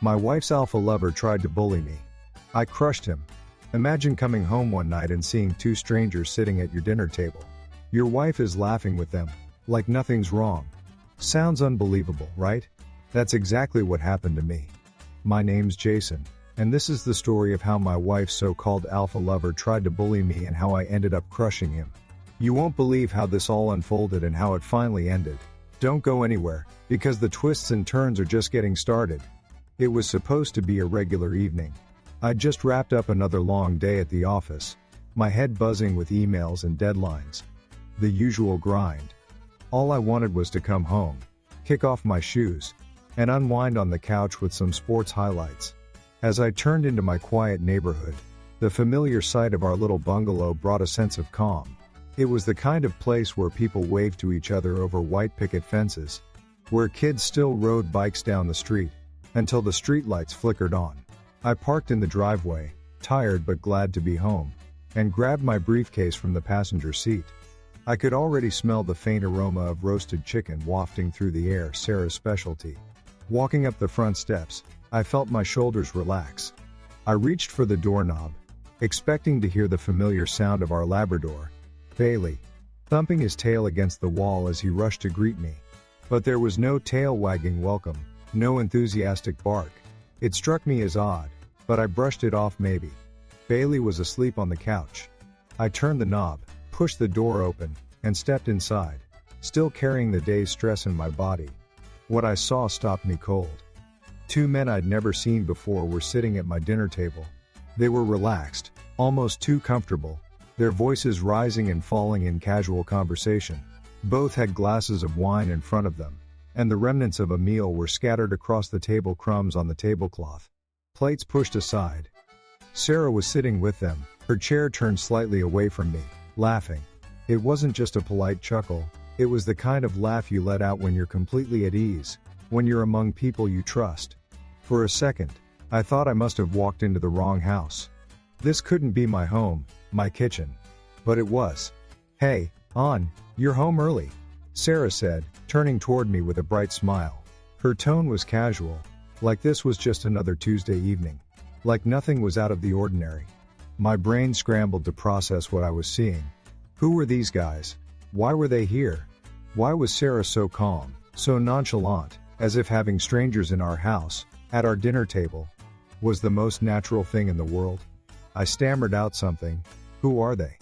My wife's alpha lover tried to bully me. I crushed him. Imagine coming home one night and seeing two strangers sitting at your dinner table. Your wife is laughing with them, like nothing's wrong. Sounds unbelievable, right? That's exactly what happened to me. My name's Jason, and this is the story of how my wife's so-called alpha lover tried to bully me and how I ended up crushing him. You won't believe how this all unfolded and how it finally ended. Don't go anywhere, because the twists and turns are just getting started. It was supposed to be a regular evening. I'd just wrapped up another long day at the office, my head buzzing with emails and deadlines. The usual grind. All I wanted was to come home, kick off my shoes, and unwind on the couch with some sports highlights. As I turned into my quiet neighborhood, the familiar sight of our little bungalow brought a sense of calm. It was the kind of place where people waved to each other over white picket fences, where kids still rode bikes down the street, until the streetlights flickered on. I parked in the driveway, tired but glad to be home, and grabbed my briefcase from the passenger seat. I could already smell the faint aroma of roasted chicken wafting through the air, Sarah's specialty. Walking up the front steps, I felt my shoulders relax. I reached for the doorknob, expecting to hear the familiar sound of our Labrador, Bailey, thumping his tail against the wall as he rushed to greet me. But there was no tail-wagging welcome, no enthusiastic bark. It struck me as odd, but I brushed it off maybe. Bailey was asleep on the couch. I turned the knob, pushed the door open, and stepped inside, still carrying the day's stress in my body. What I saw stopped me cold. Two men I'd never seen before were sitting at my dinner table. They were relaxed, almost too comfortable, their voices rising and falling in casual conversation. Both had glasses of wine in front of them, and the remnants of a meal were scattered across the table, crumbs on the tablecloth, plates pushed aside. Sarah was sitting with them, her chair turned slightly away from me, laughing. It wasn't just a polite chuckle, it was the kind of laugh you let out when you're completely at ease, when you're among people you trust. For a second, I thought I must have walked into the wrong house. This couldn't be my home, my kitchen. But it was. "Hey, An, you're home early," Sarah said, turning toward me with a bright smile. Her tone was casual, like this was just another Tuesday evening, like nothing was out of the ordinary. My brain scrambled to process what I was seeing. Who were these guys? Why were they here? Why was Sarah so calm, so nonchalant, as if having strangers in our house, at our dinner table, was the most natural thing in the world? I stammered out something. Who are they?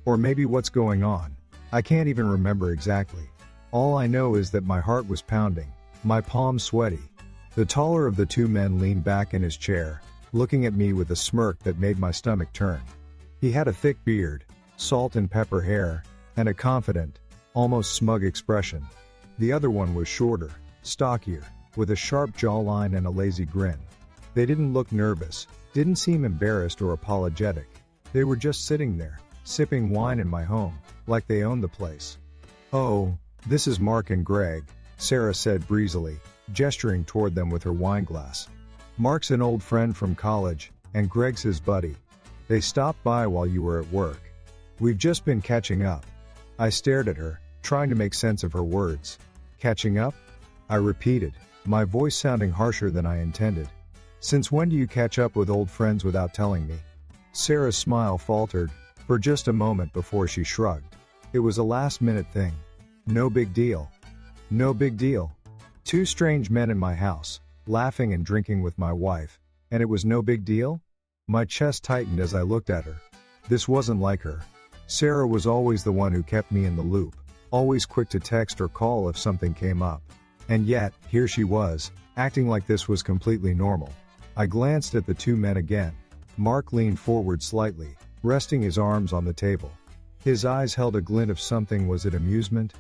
Or maybe what's going on? I can't even remember exactly. All I know is that my heart was pounding, my palms sweaty. The taller of the two men leaned back in his chair, looking at me with a smirk that made my stomach turn. He had a thick beard, salt and pepper hair, and a confident, almost smug expression. The other one was shorter, stockier, with a sharp jawline and a lazy grin. They didn't look nervous, didn't seem embarrassed or apologetic. They were just sitting there, sipping wine in my home, like they owned the place. "Oh, this is Mark and Greg," Sarah said breezily, gesturing toward them with her wineglass. "Mark's an old friend from college, and Greg's his buddy. They stopped by while you were at work. We've just been catching up." I stared at her, trying to make sense of her words. "Catching up?" I repeated, my voice sounding harsher than I intended. "Since when do you catch up with old friends without telling me?" Sarah's smile faltered, for just a moment before she shrugged. "It was a last-minute thing. No big deal." No big deal. Two strange men in my house, laughing and drinking with my wife, and it was no big deal? My chest tightened as I looked at her. This wasn't like her. Sarah was always the one who kept me in the loop, always quick to text or call if something came up. And yet, here she was, acting like this was completely normal. I glanced at the two men again. Mark leaned forward slightly, resting his arms on the table. His eyes held a glint of something. Was it amusement?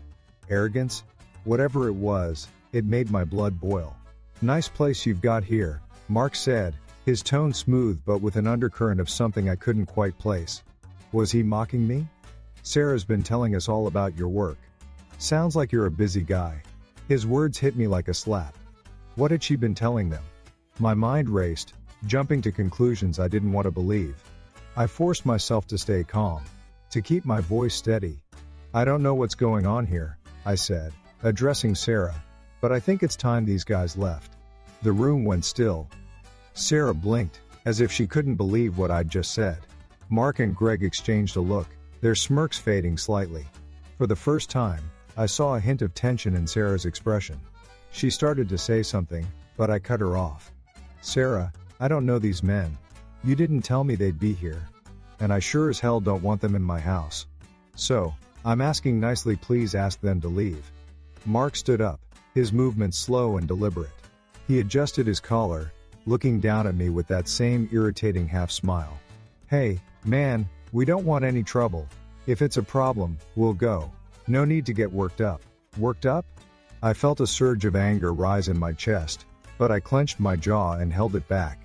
Arrogance? Whatever it was, it made my blood boil. "Nice place you've got here," Mark said, his tone smooth but with an undercurrent of something I couldn't quite place. Was he mocking me? "Sarah's been telling us all about your work. Sounds like you're a busy guy." His words hit me like a slap. What had she been telling them? My mind raced, jumping to conclusions I didn't want to believe. I forced myself to stay calm, to keep my voice steady. "I don't know what's going on here," I said, addressing Sarah, "but I think it's time these guys left." The room went still, Sarah blinked, as if she couldn't believe what I'd just said. Mark and Greg exchanged a look, their smirks fading slightly. For the first time, I saw a hint of tension in Sarah's expression. She started to say something, but I cut her off. Sarah, I don't know these men. You didn't tell me they'd be here. And I sure as hell don't want them in my house. So, I'm asking nicely, please ask them to leave. Mark stood up, his movements slow and deliberate. He adjusted his collar, looking down at me with that same irritating half smile. Hey, man, we don't want any trouble. If it's a problem, we'll go. No need to get worked up. Worked up? I felt a surge of anger rise in my chest, but I clenched my jaw and held it back.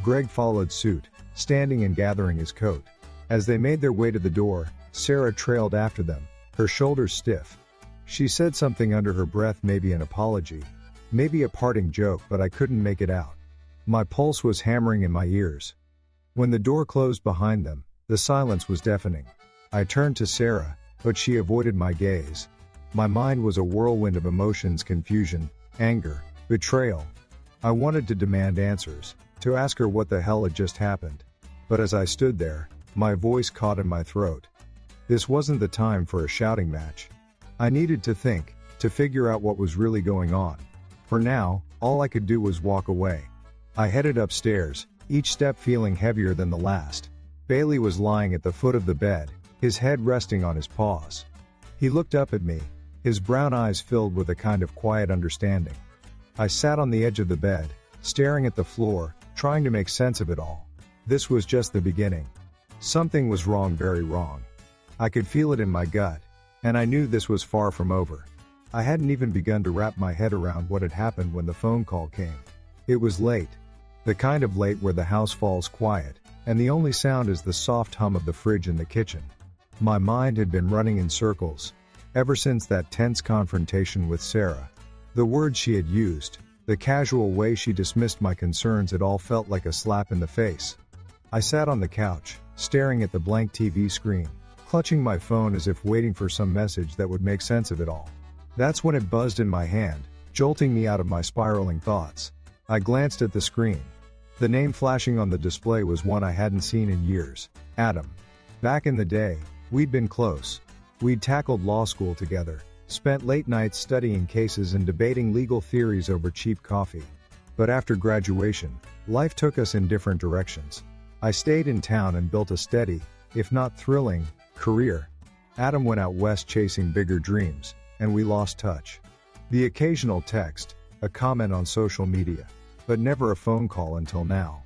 Greg followed suit, standing and gathering his coat. As they made their way to the door, Sarah trailed after them, her shoulders stiff. She said something under her breath, maybe an apology, maybe a parting joke, but I couldn't make it out. My pulse was hammering in my ears. When the door closed behind them, the silence was deafening. I turned to Sarah, but she avoided my gaze. My mind was a whirlwind of emotions: confusion, anger, betrayal. I wanted to demand answers, to ask her what the hell had just happened. But as I stood there, my voice caught in my throat. This wasn't the time for a shouting match. I needed to think, to figure out what was really going on. For now, all I could do was walk away. I headed upstairs, each step feeling heavier than the last. Bailey was lying at the foot of the bed, his head resting on his paws. He looked up at me, his brown eyes filled with a kind of quiet understanding. I sat on the edge of the bed, staring at the floor, trying to make sense of it all. This was just the beginning. Something was wrong, very wrong. I could feel it in my gut, and I knew this was far from over. I hadn't even begun to wrap my head around what had happened when the phone call came. It was late. The kind of late where the house falls quiet, and the only sound is the soft hum of the fridge in the kitchen. My mind had been running in circles, ever since that tense confrontation with Sarah. The words she had used, the casual way she dismissed my concerns, it all felt like a slap in the face. I sat on the couch, staring at the blank TV screen, clutching my phone as if waiting for some message that would make sense of it all. That's when it buzzed in my hand, jolting me out of my spiraling thoughts. I glanced at the screen. The name flashing on the display was one I hadn't seen in years: Adam. Back in the day, we'd been close. We'd tackled law school together, spent late nights studying cases and debating legal theories over cheap coffee. But after graduation, life took us in different directions. I stayed in town and built a steady, if not thrilling, career. Adam went out west chasing bigger dreams, and we lost touch. The occasional text, a comment on social media, but never a phone call until now.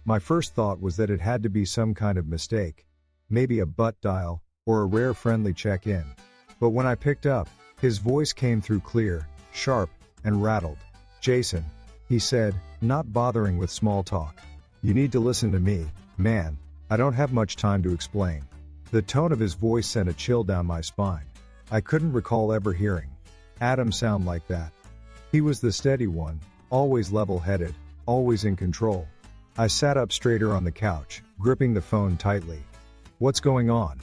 My first thought was that it had to be some kind of mistake, maybe a butt dial, or a rare friendly check-in. But when I picked up, his voice came through clear, sharp, and rattled. "Jason," he said, not bothering with small talk. "You need to listen to me, man. I don't have much time to explain." The tone of his voice sent a chill down my spine. I couldn't recall ever hearing Adam sound like that. He was the steady one, always level-headed, always in control. I sat up straighter on the couch, gripping the phone tightly. "What's going on?"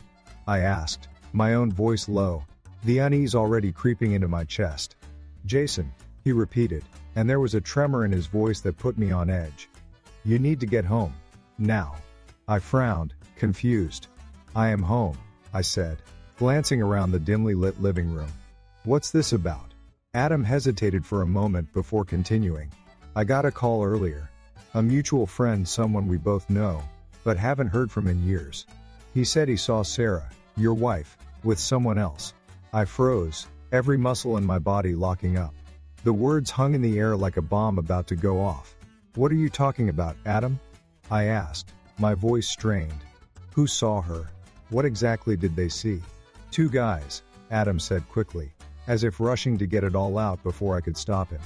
I asked, my own voice low, the unease already creeping into my chest. "Jason," he repeated, and there was a tremor in his voice that put me on edge. "You need to get home. Now." I frowned, confused. "I am home," I said, glancing around the dimly lit living room. "What's this about?" Adam hesitated for a moment before continuing. "I got a call earlier. A mutual friend, someone we both know, but haven't heard from in years. He said he saw Sarah, your wife, with someone else." I froze, every muscle in my body locking up. The words hung in the air like a bomb about to go off. "What are you talking about, Adam?" I asked, my voice strained. "Who saw her? What exactly did they see?" "Two guys," Adam said quickly, as if rushing to get it all out before I could stop him.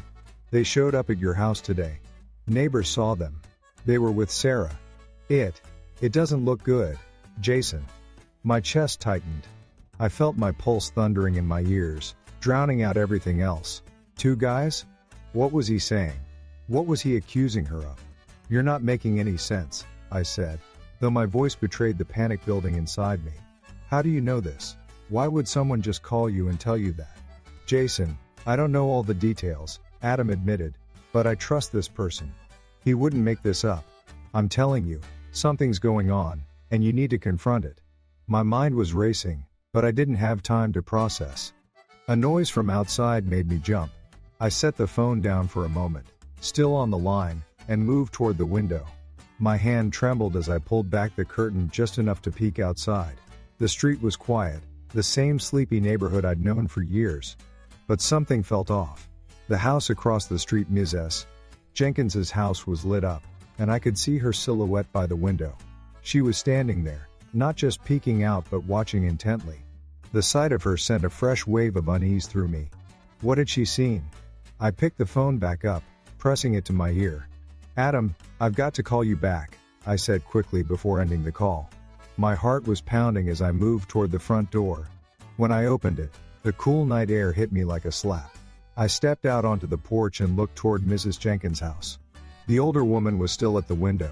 "They showed up at your house today. Neighbors saw them. They were with Sarah. It doesn't look good, Jason." My chest tightened. I felt my pulse thundering in my ears, drowning out everything else. Two guys? What was he saying? What was he accusing her of? "You're not making any sense," I said, though my voice betrayed the panic building inside me. "How do you know this? Why would someone just call you and tell you that?" "Jason, I don't know all the details," Adam admitted, "but I trust this person. He wouldn't make this up. I'm telling you, something's going on, and you need to confront it. My mind was racing, but I didn't have time to process. A noise from outside made me jump. I set the phone down for a moment, still on the line, and moved toward the window. My hand trembled as I pulled back the curtain just enough to peek outside. The street was quiet, the same sleepy neighborhood I'd known for years. But something felt off. The house across the street, Mrs. Jenkins's house, was lit up, and I could see her silhouette by the window. She was standing there, not just peeking out but watching intently. The sight of her sent a fresh wave of unease through me. What had she seen? I picked the phone back up, pressing it to my ear. "Adam, I've got to call you back," I said quickly before ending the call. My heart was pounding as I moved toward the front door. When I opened it, the cool night air hit me like a slap. I stepped out onto the porch and looked toward Mrs. Jenkins' house. The older woman was still at the window,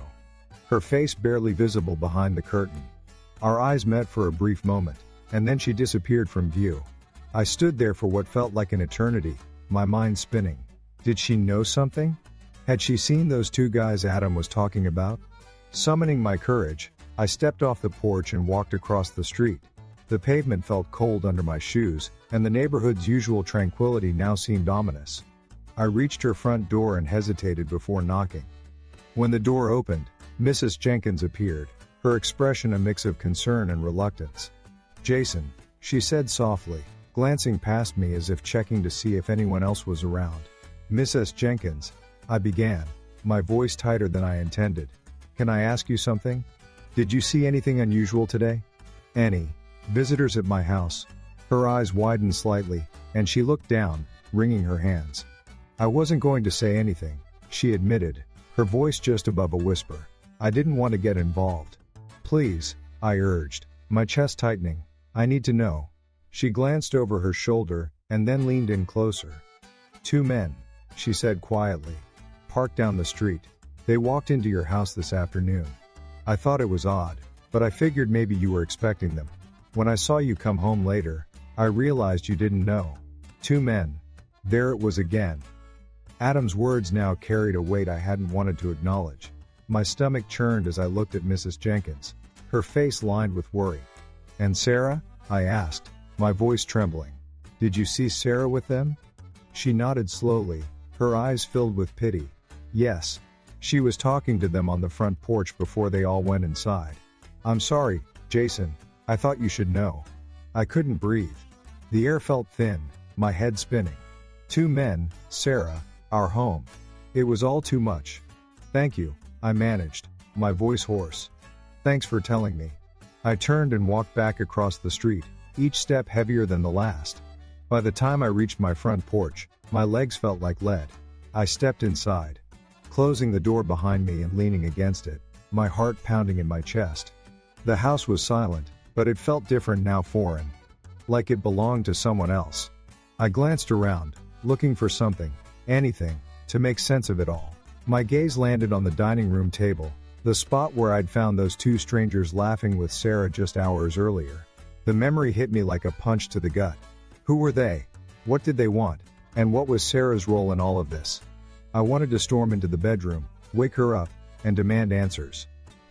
her face barely visible behind the curtain. Our eyes met for a brief moment, and then she disappeared from view. I stood there for what felt like an eternity, my mind spinning. Did she know something? Had she seen those two guys Adam was talking about? Summoning my courage, I stepped off the porch and walked across the street. The pavement felt cold under my shoes, and the neighborhood's usual tranquility now seemed ominous. I reached her front door and hesitated before knocking. When the door opened, Mrs. Jenkins appeared, her expression a mix of concern and reluctance. "Jason," she said softly, glancing past me as if checking to see if anyone else was around. "Mrs. Jenkins," I began, my voice tighter than I intended. "Can I ask you something? Did you see anything unusual today? Any visitors at my house?" Her eyes widened slightly, and she looked down, wringing her hands. "I wasn't going to say anything," she admitted, her voice just above a whisper. "I didn't want to get involved." "Please," I urged, my chest tightening. "I need to know." She glanced over her shoulder, and then leaned in closer. "Two men," she said quietly, "parked down the street. They walked into your house this afternoon. I thought it was odd, but I figured maybe you were expecting them. When I saw you come home later, I realized you didn't know. Two men." There it was again. Adam's words now carried a weight I hadn't wanted to acknowledge. My stomach churned as I looked at Mrs. Jenkins, her face lined with worry. "And Sarah?" I asked, my voice trembling. "Did you see Sarah with them?" She nodded slowly, her eyes filled with pity. "Yes. She was talking to them on the front porch before they all went inside." "I'm sorry, Jason. I thought you should know." I couldn't breathe. The air felt thin, my head spinning. Two men, Sarah, our home. It was all too much. "Thank you," I managed, my voice hoarse. "Thanks for telling me." I turned and walked back across the street, each step heavier than the last. By the time I reached my front porch, my legs felt like lead. I stepped inside, closing the door behind me and leaning against it, my heart pounding in my chest. The house was silent, but it felt different now, foreign. Like it belonged to someone else. I glanced around, looking for something, anything, to make sense of it all. My gaze landed on the dining room table, the spot where I'd found those two strangers laughing with Sarah just hours earlier. The memory hit me like a punch to the gut. Who were they? What did they want? And what was Sarah's role in all of this? I wanted to storm into the bedroom, wake her up, and demand answers.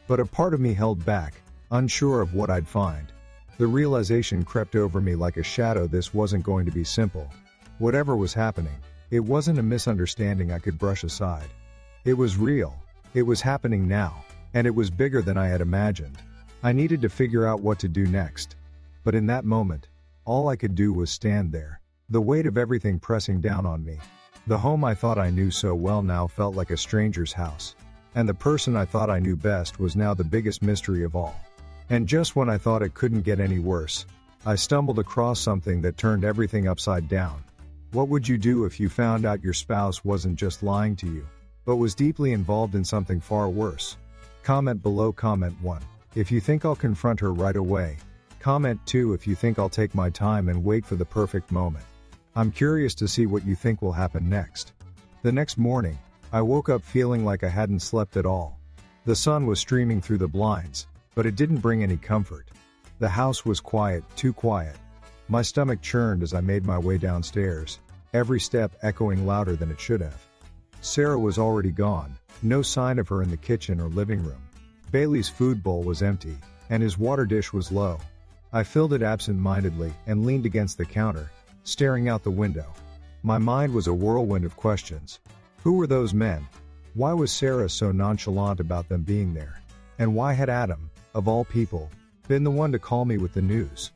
But a part of me held back, unsure of what I'd find. The realization crept over me like a shadow. This wasn't going to be simple. Whatever was happening, it wasn't a misunderstanding I could brush aside. It was real. It was happening now, and it was bigger than I had imagined. I needed to figure out what to do next. But in that moment, all I could do was stand there, the weight of everything pressing down on me. The home I thought I knew so well now felt like a stranger's house. And the person I thought I knew best was now the biggest mystery of all. And just when I thought it couldn't get any worse, I stumbled across something that turned everything upside down. What would you do if you found out your spouse wasn't just lying to you, but was deeply involved in something far worse? Comment below. Comment 1 if you think I'll confront her right away. Comment 2 if you think I'll take my time and wait for the perfect moment. I'm curious to see what you think will happen next. The next morning, I woke up feeling like I hadn't slept at all. The sun was streaming through the blinds, but it didn't bring any comfort. The house was quiet, too quiet. My stomach churned as I made my way downstairs, every step echoing louder than it should have. Sarah was already gone, No sign of her in the kitchen or living room. Bailey's food bowl was empty, and his water dish was low. I filled it absent-mindedly and leaned against the counter, staring out the window. My mind was a whirlwind of questions. Who were those men? Why was Sarah so nonchalant about them being there? And why had Adam, of all people, been the one to call me with the news?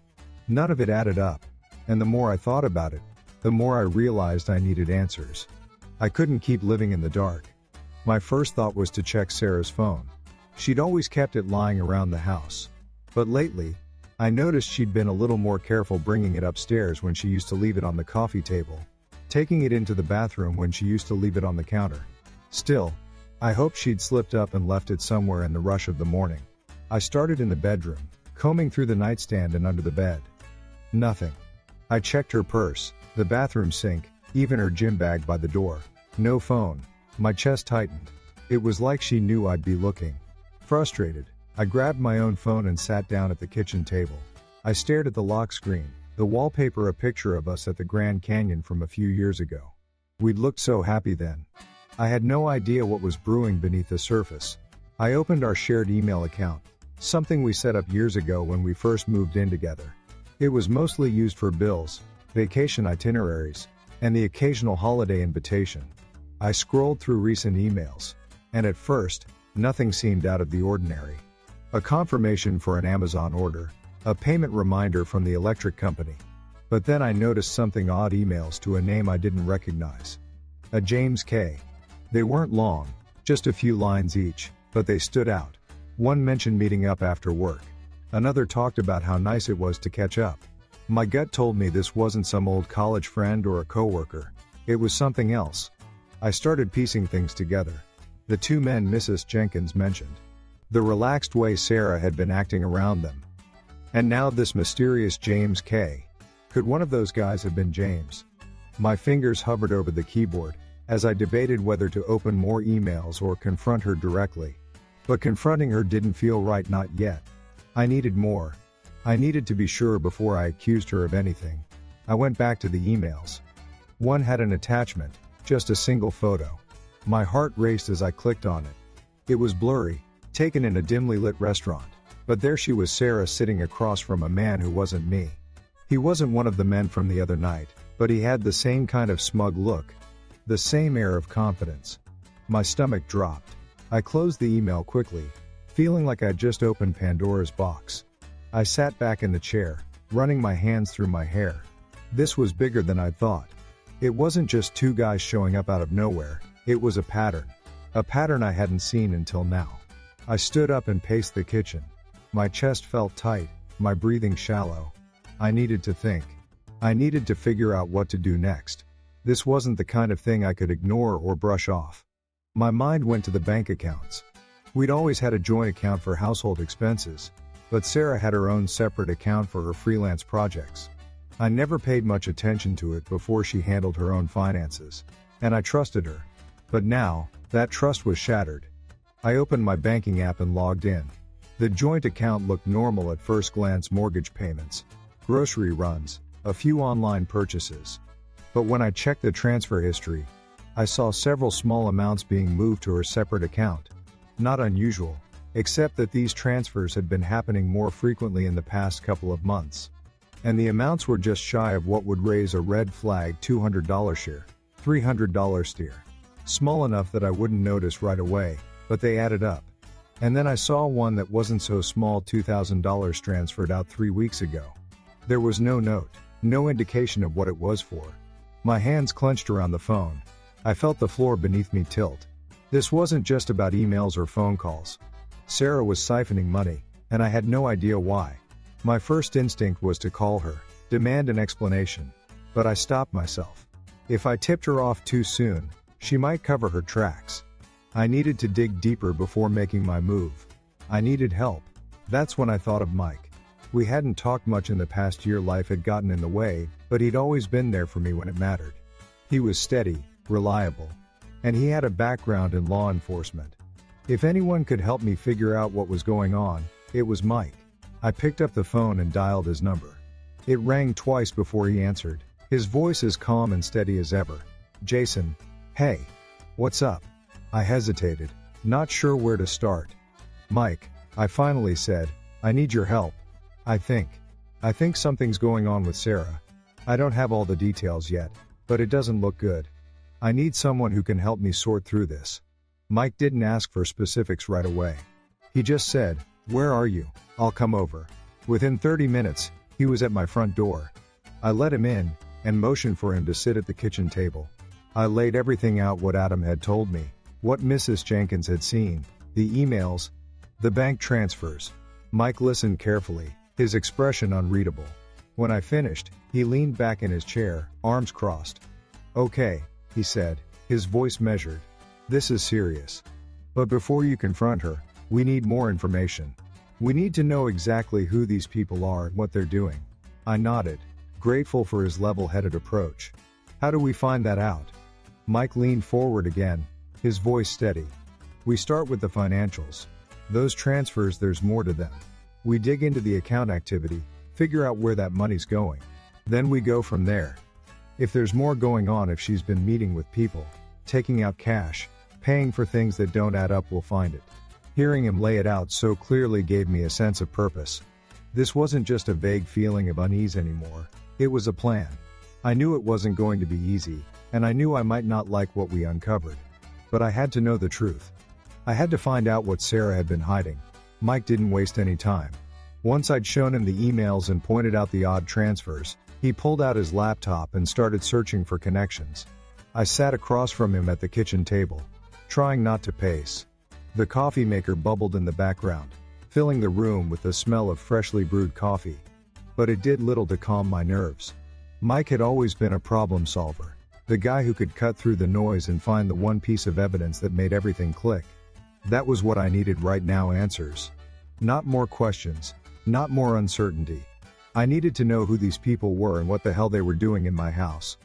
None of it added up, and the more I thought about it, the more I realized I needed answers. I couldn't keep living in the dark. My first thought was to check Sarah's phone. She'd always kept it lying around the house. But lately, I noticed she'd been a little more careful bringing it upstairs when she used to leave it on the coffee table, taking it into the bathroom when she used to leave it on the counter. Still, I hoped she'd slipped up and left it somewhere in the rush of the morning. I started in the bedroom, combing through the nightstand and under the bed. Nothing. I checked her purse, the bathroom sink, even her gym bag by the door. No phone. My chest tightened. It was like she knew I'd be looking. Frustrated, I grabbed my own phone and sat down at the kitchen table. I stared at the lock screen, the wallpaper a picture of us at the Grand Canyon from a few years ago. We'd looked so happy then. I had no idea what was brewing beneath the surface. I opened our shared email account, something we set up years ago when we first moved in together. It was mostly used for bills, vacation itineraries, and the occasional holiday invitation. I scrolled through recent emails, and at first, nothing seemed out of the ordinary. A confirmation for an Amazon order, a payment reminder from the electric company. But then I noticed something odd: emails to a name I didn't recognize. A James K. They weren't long, just a few lines each, but they stood out. One mentioned meeting up after work. Another talked about how nice it was to catch up. My gut told me this wasn't some old college friend or a coworker. It was something else. I started piecing things together. The two men Mrs. Jenkins mentioned. The relaxed way Sarah had been acting around them. And now this mysterious James K. Could one of those guys have been James? My fingers hovered over the keyboard as I debated whether to open more emails or confront her directly. But confronting her didn't feel right, not yet. I needed more. I needed to be sure before I accused her of anything. I went back to the emails. One had an attachment, just a single photo. My heart raced as I clicked on it. It was blurry, taken in a dimly lit restaurant. But there she was, Sarah, sitting across from a man who wasn't me. He wasn't one of the men from the other night, but he had the same kind of smug look. The same air of confidence. My stomach dropped. I closed the email quickly, feeling like I'd just opened Pandora's box. I sat back in the chair, running my hands through my hair. This was bigger than I'd thought. It wasn't just two guys showing up out of nowhere, it was a pattern. A pattern I hadn't seen until now. I stood up and paced the kitchen. My chest felt tight, my breathing shallow. I needed to think. I needed to figure out what to do next. This wasn't the kind of thing I could ignore or brush off. My mind went to the bank accounts. We'd always had a joint account for household expenses, but Sarah had her own separate account for her freelance projects. I never paid much attention to it before she handled her own finances, and I trusted her. But now, that trust was shattered. I opened my banking app and logged in. The joint account looked normal at first glance: mortgage payments, grocery runs, a few online purchases. But when I checked the transfer history, I saw several small amounts being moved to her separate account. Not unusual, except that these transfers had been happening more frequently in the past couple of months. And the amounts were just shy of what would raise a red flag: $200 share, $300 steer. Small enough that I wouldn't notice right away, but they added up. And then I saw one that wasn't so small: $2,000 transferred out 3 weeks ago. There was no note, no indication of what it was for. My hands clenched around the phone. I felt the floor beneath me tilt. This wasn't just about emails or phone calls. Sarah was siphoning money, and I had no idea why. My first instinct was to call her, demand an explanation. But I stopped myself. If I tipped her off too soon, she might cover her tracks. I needed to dig deeper before making my move. I needed help. That's when I thought of Mike. We hadn't talked much in the past year, life had gotten in the way, but he'd always been there for me when it mattered. He was steady, reliable, and he had a background in law enforcement. If anyone could help me figure out what was going on, it was Mike. I picked up the phone and dialed his number. It rang twice before he answered, his voice as calm and steady as ever. "Jason, hey. What's up?" I hesitated, not sure where to start. Mike, I finally said, I need your help. I think something's going on with Sarah. I don't have all the details yet, but it doesn't look good. I need someone who can help me sort through this. Mike didn't ask for specifics right away. He just said, "Where are you? I'll come over." Within 30 minutes, he was at my front door. I let him in, and motioned for him to sit at the kitchen table. I laid everything out, what Adam had told me, what Mrs. Jenkins had seen, the emails, the bank transfers. Mike listened carefully, his expression unreadable. When I finished, he leaned back in his chair, arms crossed. "Okay," he said, his voice measured. "This is serious. But before you confront her, we need more information. We need to know exactly who these people are and what they're doing." I nodded, grateful for his level-headed approach. "How do we find that out?" Mike leaned forward again, his voice steady. "We start with the financials. Those transfers, there's more to them. We dig into the account activity, figure out where that money's going. Then we go from there. If there's more going on, if she's been meeting with people, taking out cash, paying for things that don't add up, we'll find it." Hearing him lay it out so clearly gave me a sense of purpose. This wasn't just a vague feeling of unease anymore, it was a plan. I knew it wasn't going to be easy, and I knew I might not like what we uncovered. But I had to know the truth. I had to find out what Sarah had been hiding. Mike didn't waste any time. Once I'd shown him the emails and pointed out the odd transfers, he pulled out his laptop and started searching for connections. I sat across from him at the kitchen table, trying not to pace. The coffee maker bubbled in the background, filling the room with the smell of freshly brewed coffee. But it did little to calm my nerves. Mike had always been a problem solver, the guy who could cut through the noise and find the one piece of evidence that made everything click. That was what I needed right now, answers. Not more questions, not more uncertainty. I needed to know who these people were and what the hell they were doing in my house.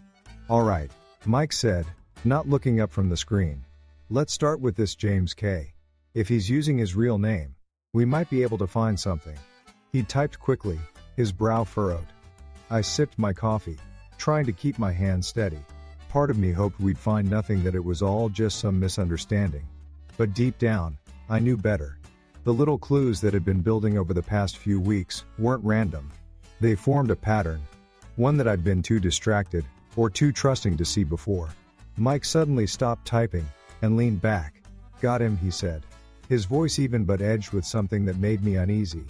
"All right," Mike said, not looking up from the screen. "Let's start with this James K. If he's using his real name, we might be able to find something." He typed quickly, his brow furrowed. I sipped my coffee, trying to keep my hand steady. Part of me hoped we'd find nothing, that it was all just some misunderstanding. But deep down, I knew better. The little clues that had been building over the past few weeks weren't random. They formed a pattern, one that I'd been too distracted, or too trusting to see before. Mike suddenly stopped typing, and leaned back. "Got him," he said. His voice even but edged with something that made me uneasy.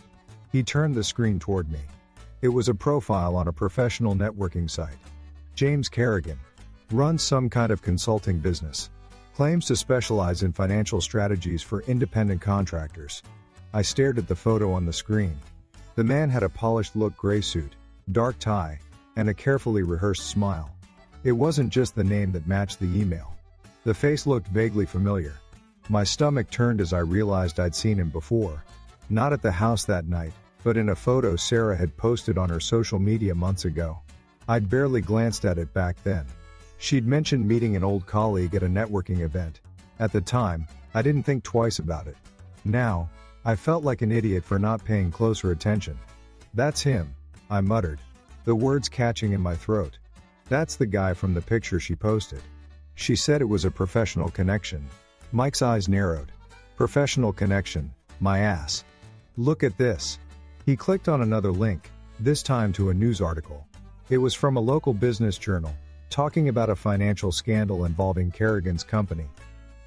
He turned the screen toward me. It was a profile on a professional networking site. James Kerrigan. Runs some kind of consulting business. Claims to specialize in financial strategies for independent contractors. I stared at the photo on the screen. The man had a polished look, gray suit, dark tie, and a carefully rehearsed smile. It wasn't just the name that matched the email. The face looked vaguely familiar. My stomach turned as I realized I'd seen him before. Not at the house that night, but in a photo Sarah had posted on her social media months ago. I'd barely glanced at it back then. She'd mentioned meeting an old colleague at a networking event. At the time, I didn't think twice about it. Now, I felt like an idiot for not paying closer attention. "That's him," I muttered, the words catching in my throat. "That's the guy from the picture she posted." She said it was a professional connection. Mike's eyes narrowed. "Professional connection, my ass. Look at this." He clicked on another link, this time to a news article. It was from a local business journal, talking about a financial scandal involving Kerrigan's company.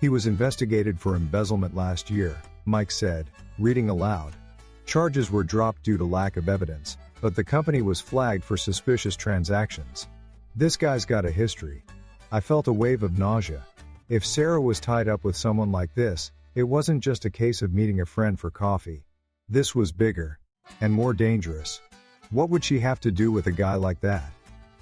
"He was investigated for embezzlement last year," Mike said, reading aloud. "Charges were dropped due to lack of evidence, but the company was flagged for suspicious transactions. This guy's got a history." I felt a wave of nausea. If Sarah was tied up with someone like this, it wasn't just a case of meeting a friend for coffee. This was bigger and more dangerous. What would she have to do with a guy like that?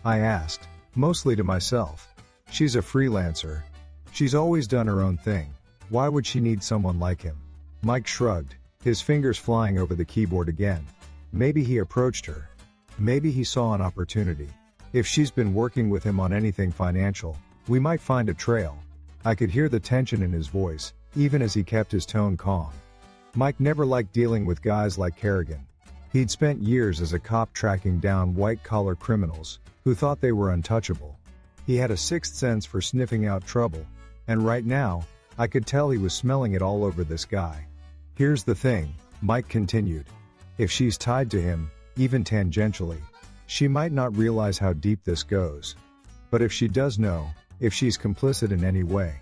I asked, mostly to myself. She's a freelancer. She's always done her own thing. Why would she need someone like him? Mike shrugged, his fingers flying over the keyboard again. Maybe he approached her. Maybe he saw an opportunity. If she's been working with him on anything financial, we might find a trail. I could hear the tension in his voice, even as he kept his tone calm. Mike never liked dealing with guys like Kerrigan. He'd spent years as a cop tracking down white-collar criminals who thought they were untouchable. He had a sixth sense for sniffing out trouble, and right now, I could tell he was smelling it all over this guy. Here's the thing, Mike continued. If she's tied to him, even tangentially, she might not realize how deep this goes. But if she does know, if she's complicit in any way.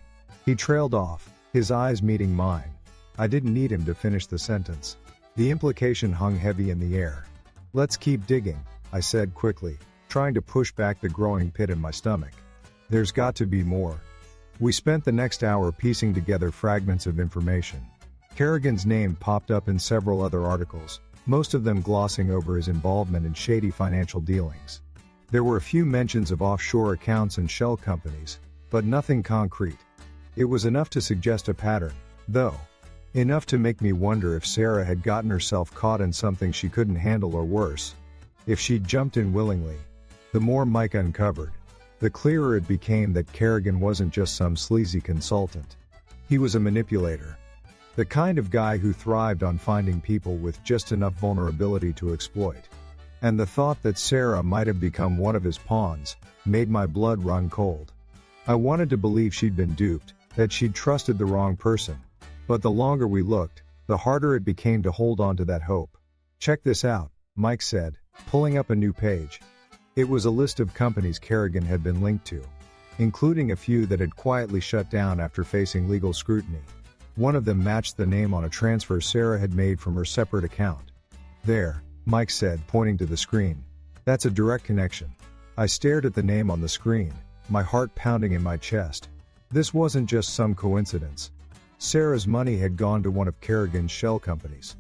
He trailed off, his eyes meeting mine. I didn't need him to finish the sentence. The implication hung heavy in the air. Let's keep digging, I said quickly, trying to push back the growing pit in my stomach. There's got to be more. We spent the next hour piecing together fragments of information. Kerrigan's name popped up in several other articles, most of them glossing over his involvement in shady financial dealings. There were a few mentions of offshore accounts and shell companies, but nothing concrete. It was enough to suggest a pattern, though. Enough to make me wonder if Sarah had gotten herself caught in something she couldn't handle or worse. If she'd jumped in willingly. The more Mike uncovered, the clearer it became that Kerrigan wasn't just some sleazy consultant. He was a manipulator. The kind of guy who thrived on finding people with just enough vulnerability to exploit. And the thought that Sarah might have become one of his pawns made my blood run cold. I wanted to believe she'd been duped, that she'd trusted the wrong person. But the longer we looked, the harder it became to hold on to that hope. Check this out, Mike said, pulling up a new page. It was a list of companies Kerrigan had been linked to, including a few that had quietly shut down after facing legal scrutiny. One of them matched the name on a transfer Sarah had made from her separate account. There, Mike said, pointing to the screen. That's a direct connection. I stared at the name on the screen, my heart pounding in my chest. This wasn't just some coincidence. Sarah's money had gone to one of Kerrigan's shell companies.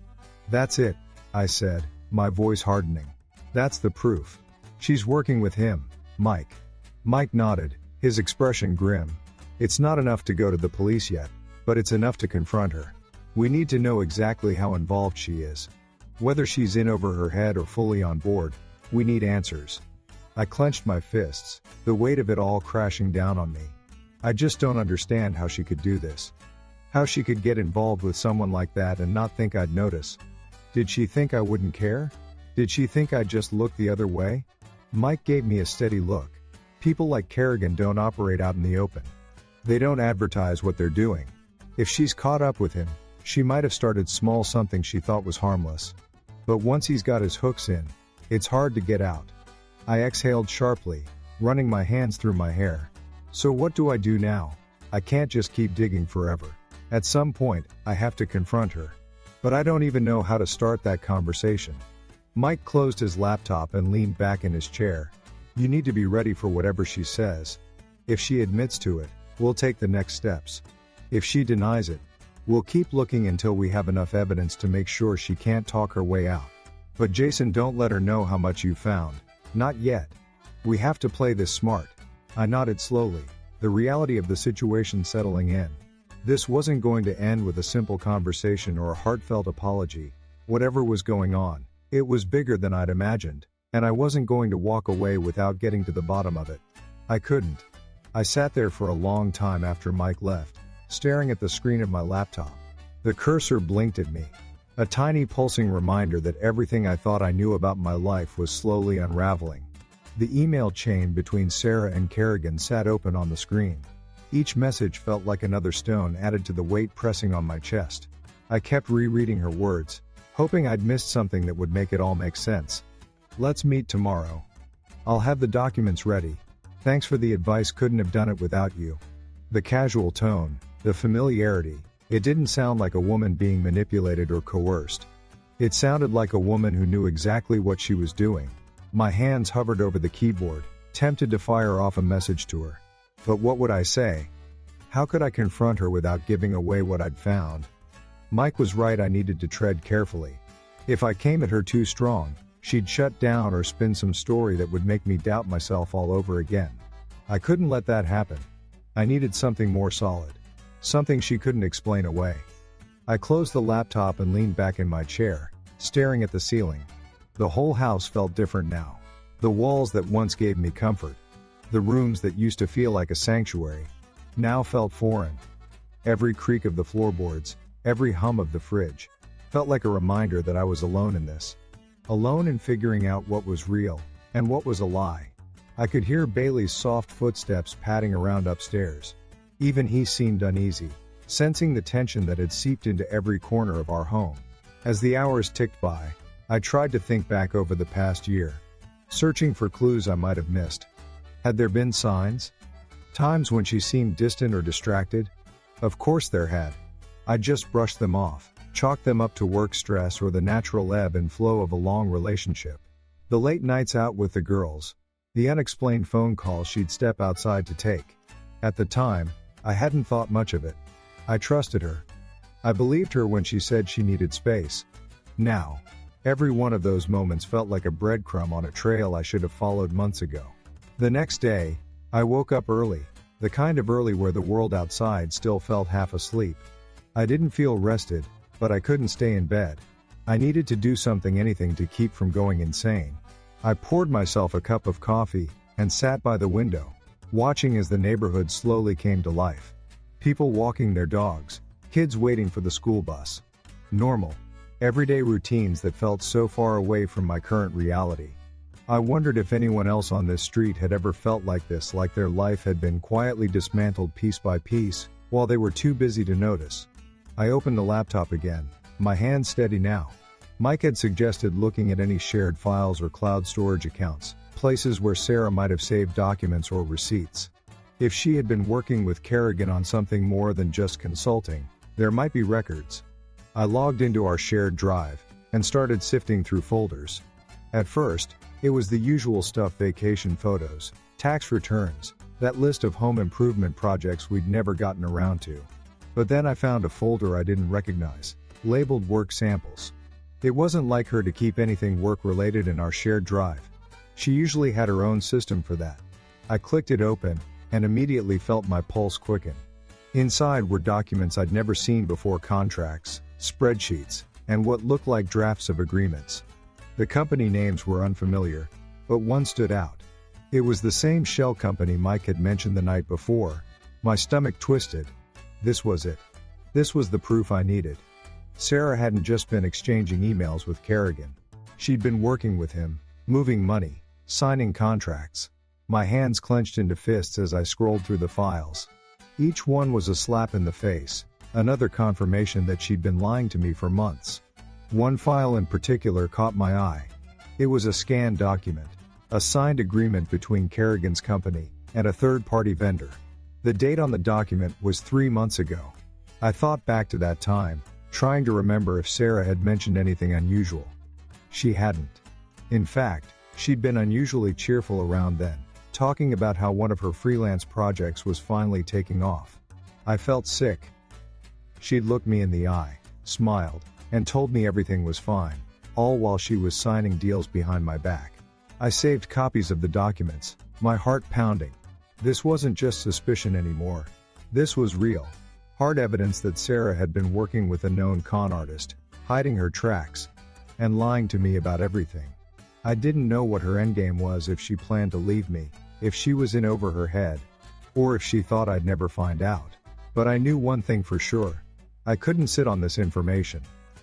That's it, I said, my voice hardening. That's the proof. She's working with him, Mike. Mike nodded, his expression grim. It's not enough to go to the police yet, but it's enough to confront her. We need to know exactly how involved she is. Whether she's in over her head or fully on board, we need answers. I clenched my fists, the weight of it all crashing down on me. I just don't understand how she could do this. How she could get involved with someone like that and not think I'd notice. Did she think I wouldn't care? Did she think I'd just look the other way? Mike gave me a steady look. People like Kerrigan don't operate out in the open. They don't advertise what they're doing. If she's caught up with him, she might have started small, something she thought was harmless. But once he's got his hooks in, it's hard to get out. I exhaled sharply, running my hands through my hair. So what do I do now? I can't just keep digging forever. At some point, I have to confront her. But I don't even know how to start that conversation. Mike closed his laptop and leaned back in his chair. You need to be ready for whatever she says. If she admits to it, we'll take the next steps. If she denies it, we'll keep looking until we have enough evidence to make sure she can't talk her way out. But Jason, don't let her know how much you found. Not yet. We have to play this smart. I nodded slowly, the reality of the situation settling in. This wasn't going to end with a simple conversation or a heartfelt apology. Whatever was going on, it was bigger than I'd imagined, and I wasn't going to walk away without getting to the bottom of it. I couldn't. I sat there for a long time after Mike left, staring at the screen of my laptop. The cursor blinked at me. A tiny pulsing reminder that everything I thought I knew about my life was slowly unraveling. The email chain between Sarah and Kerrigan sat open on the screen. Each message felt like another stone added to the weight pressing on my chest. I kept rereading her words, hoping I'd missed something that would make it all make sense. Let's meet tomorrow. I'll have the documents ready. Thanks for the advice, couldn't have done it without you. The casual tone, the familiarity, it didn't sound like a woman being manipulated or coerced. It sounded like a woman who knew exactly what she was doing. My hands hovered over the keyboard, tempted to fire off a message to her. But what would I say? How could I confront her without giving away what I'd found? Mike was right, I needed to tread carefully. If I came at her too strong, she'd shut down or spin some story that would make me doubt myself all over again. I couldn't let that happen. I needed something more solid. Something she couldn't explain away. I closed the laptop and leaned back in my chair, staring at the ceiling. The whole house felt different now. The walls that once gave me comfort, the rooms that used to feel like a sanctuary, now felt foreign. Every creak of the floorboards, every hum of the fridge, felt like a reminder that I was alone in this. Alone in figuring out what was real, and what was a lie. I could hear Bailey's soft footsteps padding around upstairs. Even he seemed uneasy, sensing the tension that had seeped into every corner of our home. As the hours ticked by, I tried to think back over the past year, searching for clues I might have missed. Had there been signs? Times when she seemed distant or distracted? Of course there had. I just brushed them off, chalked them up to work stress or the natural ebb and flow of a long relationship. The late nights out with the girls, the unexplained phone calls she'd step outside to take. At the time, I hadn't thought much of it. I trusted her. I believed her when she said she needed space. Now, every one of those moments felt like a breadcrumb on a trail I should have followed months ago. The next day, I woke up early, the kind of early where the world outside still felt half asleep. I didn't feel rested, but I couldn't stay in bed. I needed to do something, anything to keep from going insane. I poured myself a cup of coffee and sat by the window, watching as the neighborhood slowly came to life. People walking their dogs, kids waiting for the school bus. Normal, everyday routines that felt so far away from my current reality. I wondered if anyone else on this street had ever felt like this, like their life had been quietly dismantled piece by piece, while they were too busy to notice. I opened the laptop again, my hands steady now. Mike had suggested looking at any shared files or cloud storage accounts, places where Sarah might have saved documents or receipts. If she had been working with Kerrigan on something more than just consulting, there might be records. I logged into our shared drive and started sifting through folders. At first, it was the usual stuff: vacation photos, tax returns, that list of home improvement projects we'd never gotten around to. But then I found a folder I didn't recognize, labeled work samples. It wasn't like her to keep anything work-related in our shared drive. She usually had her own system for that. I clicked it open, and immediately felt my pulse quicken. Inside were documents I'd never seen before: contracts, spreadsheets, and what looked like drafts of agreements. The company names were unfamiliar, but one stood out. It was the same shell company Mike had mentioned the night before. My stomach twisted. This was it. This was the proof I needed. Sarah hadn't just been exchanging emails with Kerrigan. She'd been working with him, moving money, signing contracts. My hands clenched into fists as I scrolled through the files. Each one was a slap in the face, another confirmation that she'd been lying to me for months. One file in particular caught my eye. It was a scanned document, a signed agreement between Kerrigan's company and a third-party vendor. The date on the document was 3 months ago. I thought back to that time, trying to remember if Sarah had mentioned anything unusual. She hadn't. In fact, she'd been unusually cheerful around then, talking about how one of her freelance projects was finally taking off. I felt sick. She'd looked me in the eye, smiled, and told me everything was fine, all while she was signing deals behind my back. I saved copies of the documents, my heart pounding. This wasn't just suspicion anymore. This was real. Hard evidence that Sarah had been working with a known con artist, hiding her tracks, and lying to me about everything. I didn't know what her endgame was, if she planned to leave me, if she was in over her head, or if she thought I'd never find out. But I knew one thing for sure. I couldn't sit on this information.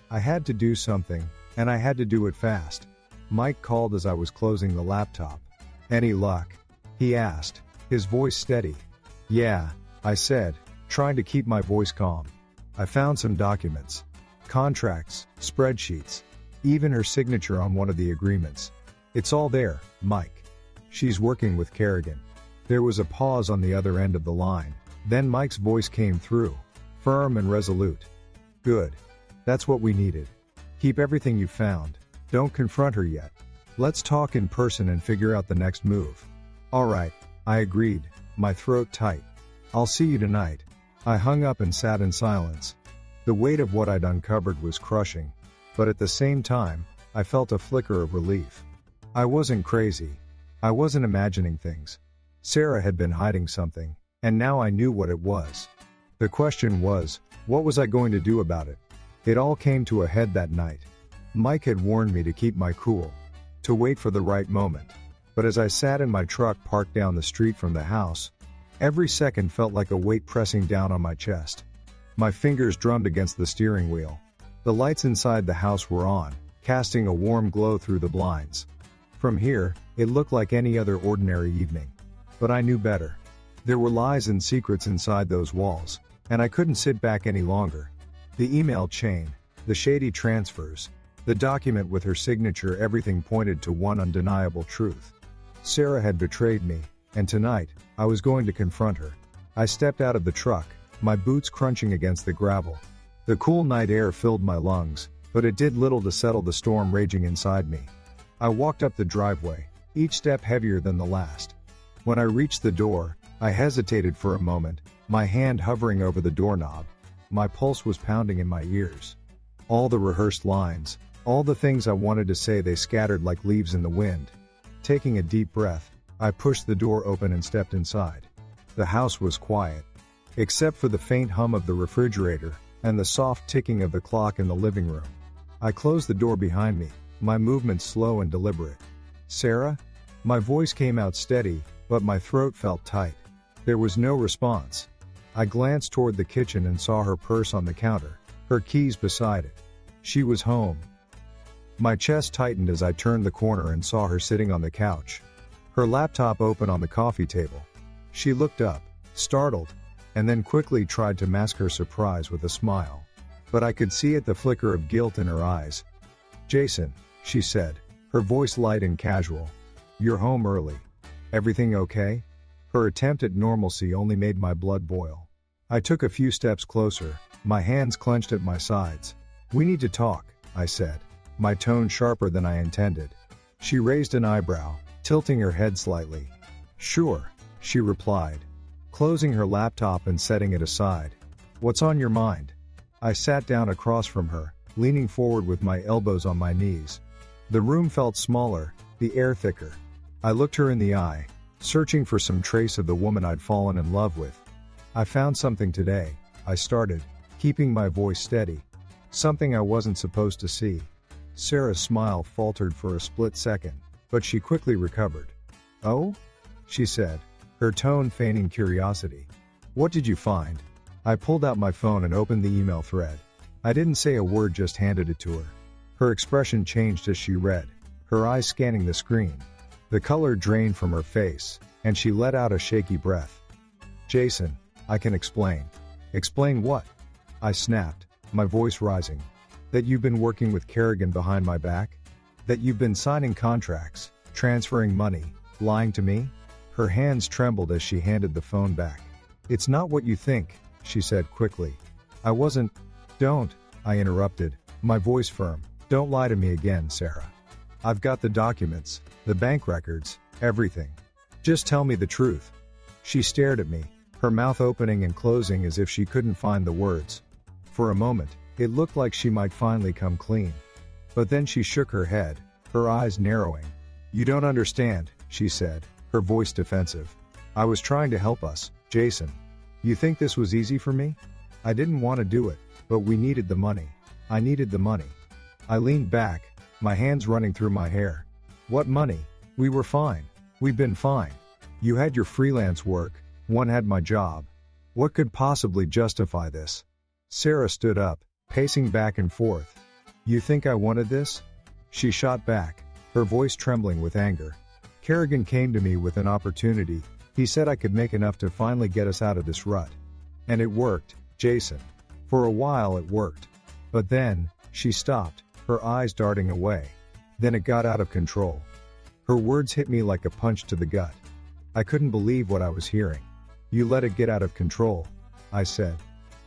I had to do something, and I had to do it fast. Mike called as I was closing the laptop. "Any luck?" he asked, his voice steady. "Yeah," I said, trying to keep my voice calm. "I found some documents. Contracts, spreadsheets, even her signature on one of the agreements. It's all there, Mike. She's working with Kerrigan." There was a pause on the other end of the line. Then Mike's voice came through, firm and resolute. "Good. That's what we needed. Keep everything you found. Don't confront her yet. Let's talk in person and figure out the next move." "All right," I agreed, my throat tight. "I'll see you tonight." I hung up and sat in silence. The weight of what I'd uncovered was crushing, but at the same time, I felt a flicker of relief. I wasn't crazy. I wasn't imagining things. Sarah had been hiding something, and now I knew what it was. The question was, what was I going to do about it? It all came to a head that night. Mike had warned me to keep my cool, to wait for the right moment. But as I sat in my truck parked down the street from the house, every second felt like a weight pressing down on my chest. My fingers drummed against the steering wheel. The lights inside the house were on, casting a warm glow through the blinds. From here, it looked like any other ordinary evening. But I knew better. There were lies and secrets inside those walls, And I couldn't sit back any longer. The email chain, the shady transfers, the document with her signature, everything pointed to one undeniable truth. Sarah had betrayed me, and tonight, I was going to confront her. I stepped out of the truck, my boots crunching against the gravel. The cool night air filled my lungs, but it did little to settle the storm raging inside me. I walked up the driveway, each step heavier than the last. When I reached the door, I hesitated for a moment, my hand hovering over the doorknob. My pulse was pounding in my ears. All the rehearsed lines, all the things I wanted to say, they scattered like leaves in the wind. Taking a deep breath, I pushed the door open and stepped inside. The house was quiet, except for the faint hum of the refrigerator and the soft ticking of the clock in the living room. I closed the door behind me, my movements slow and deliberate. "Sarah?" My voice came out steady, but my throat felt tight. There was no response. I glanced toward the kitchen and saw her purse on the counter, her keys beside it. She was home. My chest tightened as I turned the corner and saw her sitting on the couch, her laptop open on the coffee table. She looked up, startled, and then quickly tried to mask her surprise with a smile. But I could see the flicker of guilt in her eyes. "Jason," she said, her voice light and casual. "You're home early. Everything okay?" Her attempt at normalcy only made my blood boil. I took a few steps closer, my hands clenched at my sides. "We need to talk," I said, my tone sharper than I intended. She raised an eyebrow, tilting her head slightly. "Sure," she replied, closing her laptop and setting it aside. "What's on your mind?" I sat down across from her, leaning forward with my elbows on my knees. The room felt smaller, the air thicker. I looked her in the eye, searching for some trace of the woman I'd fallen in love with. "I found something today," I started, keeping my voice steady. "Something I wasn't supposed to see." Sarah's smile faltered for a split second, but she quickly recovered. "Oh?" she said, her tone feigning curiosity. "What did you find?" I pulled out my phone and opened the email thread. I didn't say a word, just handed it to her. Her expression changed as she read, her eyes scanning the screen. The color drained from her face, and she let out a shaky breath. "Jason, I can explain." "Explain what?" I snapped, my voice rising. "That you've been working with Kerrigan behind my back? That you've been signing contracts, transferring money, lying to me?" Her hands trembled as she handed the phone back. "It's not what you think," she said quickly. "I wasn't." "Don't," I interrupted, my voice firm. "Don't lie to me again, Sarah. I've got the documents, the bank records, everything. Just tell me the truth." She stared at me, her mouth opening and closing as if she couldn't find the words. For a moment, it looked like she might finally come clean. But then she shook her head, her eyes narrowing. "You don't understand," she said, her voice defensive. "I was trying to help us, Jason. You think this was easy for me? I didn't want to do it, but we needed the money. I needed the money." I leaned back, my hands running through my hair. "What money? We were fine. We've been fine. You had your freelance work, one had my job. What could possibly justify this?" Sarah stood up, pacing back and forth. "You think I wanted this?" She shot back, her voice trembling with anger. "Kerrigan came to me with an opportunity. He said I could make enough to finally get us out of this rut. And it worked, Jason. For a while it worked. But then," she stopped, her eyes darting away. "Then it got out of control." Her words hit me like a punch to the gut. I couldn't believe what I was hearing. "You let it get out of control," I said,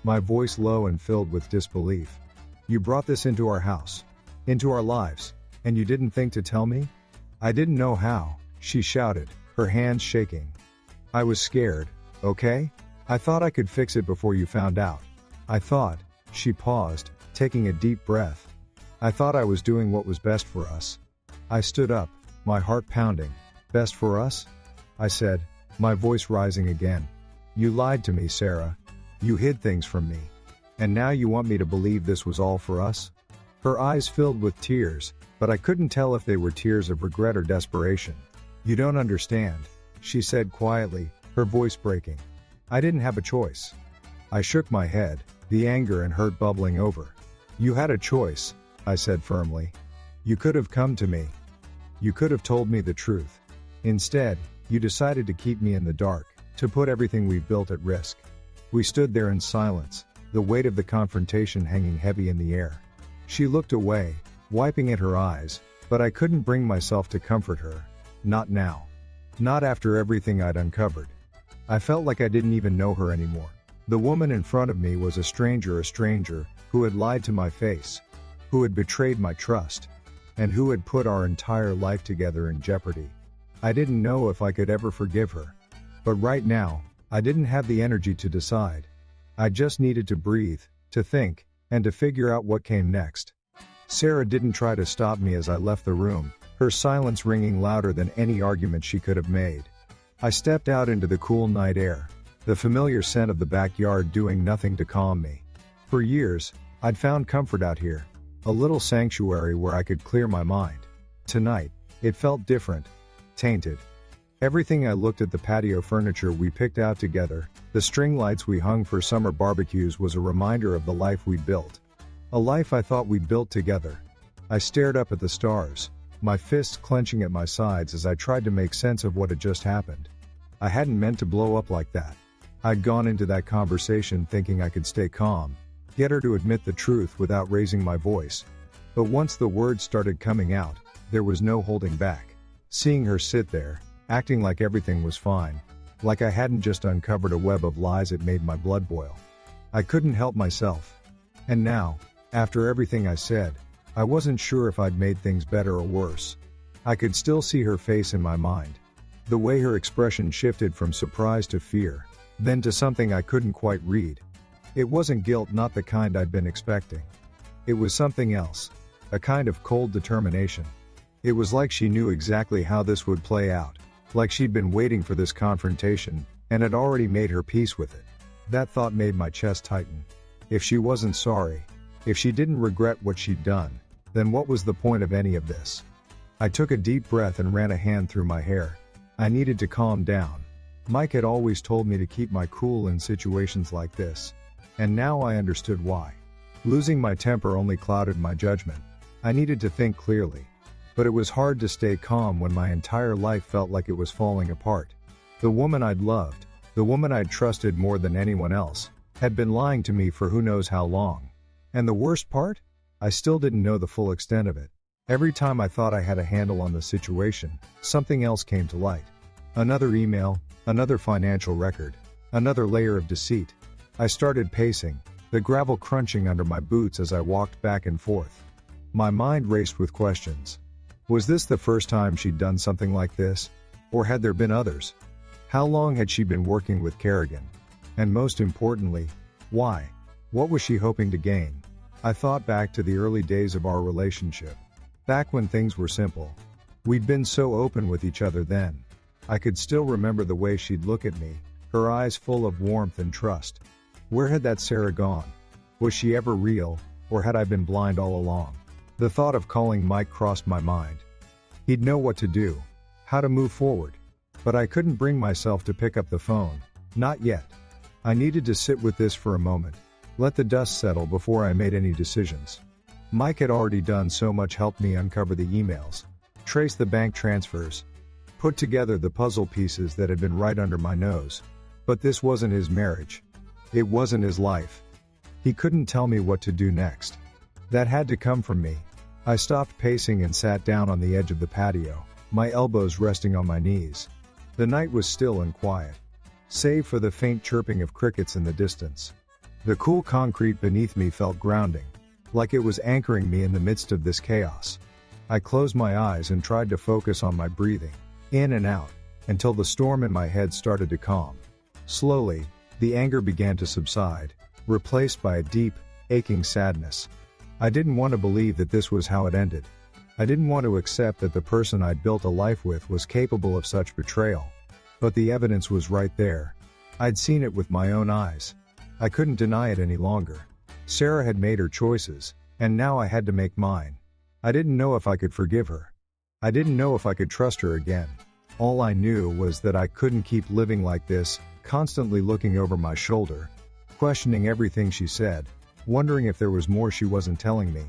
my voice low and filled with disbelief. "You brought this into our house, into our lives, and you didn't think to tell me?" "I didn't know how," she shouted, her hands shaking. "I was scared, okay? I thought I could fix it before you found out. I thought," she paused, taking a deep breath. "I thought I was doing what was best for us." I stood up, my heart pounding. "Best for us?" I said, my voice rising again. "You lied to me, Sarah. You hid things from me. And now you want me to believe this was all for us?" Her eyes filled with tears, but I couldn't tell if they were tears of regret or desperation. "You don't understand," she said quietly, her voice breaking. "I didn't have a choice." I shook my head, the anger and hurt bubbling over. "You had a choice," I said firmly. "You could have come to me. You could have told me the truth. Instead, you decided to keep me in the dark, to put everything we've built at risk. We stood there in silence, the weight of the confrontation hanging heavy in the air. She looked away, wiping at her eyes, but I couldn't bring myself to comfort her. Not now. Not after everything I'd uncovered. I felt like I didn't even know her anymore. The woman in front of me was a stranger who had lied to my face, who had betrayed my trust, and who had put our entire life together in jeopardy. I didn't know if I could ever forgive her. But right now, I didn't have the energy to decide. I just needed to breathe, to think, and to figure out what came next. Sarah didn't try to stop me as I left the room, her silence ringing louder than any argument she could have made. I stepped out into the cool night air, the familiar scent of the backyard doing nothing to calm me. For years, I'd found comfort out here, a little sanctuary where I could clear my mind. Tonight, it felt different, tainted. Everything I looked at, the patio furniture we picked out together, the string lights we hung for summer barbecues, was a reminder of the life we'd built. A life I thought we'd built together. I stared up at the stars, my fists clenching at my sides as I tried to make sense of what had just happened. I hadn't meant to blow up like that. I'd gone into that conversation thinking I could stay calm, get her to admit the truth without raising my voice. But once the words started coming out, there was no holding back. Seeing her sit there, acting like everything was fine, like I hadn't just uncovered a web of lies, it made my blood boil. I couldn't help myself. And now, after everything I said, I wasn't sure if I'd made things better or worse. I could still see her face in my mind. The way her expression shifted from surprise to fear, then to something I couldn't quite read. It wasn't guilt, not the kind I'd been expecting. It was something else, a kind of cold determination. It was like she knew exactly how this would play out, like she'd been waiting for this confrontation, and had already made her peace with it. That thought made my chest tighten. If she wasn't sorry, if she didn't regret what she'd done, then what was the point of any of this? I took a deep breath and ran a hand through my hair. I needed to calm down. Mike had always told me to keep my cool in situations like this. And now I understood why. Losing my temper only clouded my judgment. I needed to think clearly. But it was hard to stay calm when my entire life felt like it was falling apart. The woman I'd loved, the woman I'd trusted more than anyone else, had been lying to me for who knows how long. And the worst part? I still didn't know the full extent of it. Every time I thought I had a handle on the situation, something else came to light. Another email, another financial record, another layer of deceit. I started pacing, the gravel crunching under my boots as I walked back and forth. My mind raced with questions. Was this the first time she'd done something like this? Or had there been others? How long had she been working with Kerrigan? And most importantly, why? What was she hoping to gain? I thought back to the early days of our relationship. Back when things were simple. We'd been so open with each other then. I could still remember the way she'd look at me, her eyes full of warmth and trust. Where had that Sarah gone? Was she ever real, or had I been blind all along? The thought of calling Mike crossed my mind. He'd know what to do, how to move forward. But I couldn't bring myself to pick up the phone. Not yet. I needed to sit with this for a moment, let the dust settle before I made any decisions. Mike had already done so much, helped me uncover the emails, trace the bank transfers, put together the puzzle pieces that had been right under my nose. But this wasn't his marriage. It wasn't his life. He couldn't tell me what to do next. That had to come from me. I stopped pacing and sat down on the edge of the patio, my elbows resting on my knees. The night was still and quiet, save for the faint chirping of crickets in the distance. The cool concrete beneath me felt grounding, like it was anchoring me in the midst of this chaos. I closed my eyes and tried to focus on my breathing, in and out, until the storm in my head started to calm. Slowly, the anger began to subside, replaced by a deep, aching sadness. I didn't want to believe that this was how it ended. I didn't want to accept that the person I'd built a life with was capable of such betrayal. But the evidence was right there. I'd seen it with my own eyes. I couldn't deny it any longer. Sarah had made her choices, and now I had to make mine. I didn't know if I could forgive her. I didn't know if I could trust her again. All I knew was that I couldn't keep living like this, constantly looking over my shoulder, questioning everything she said, wondering if there was more she wasn't telling me.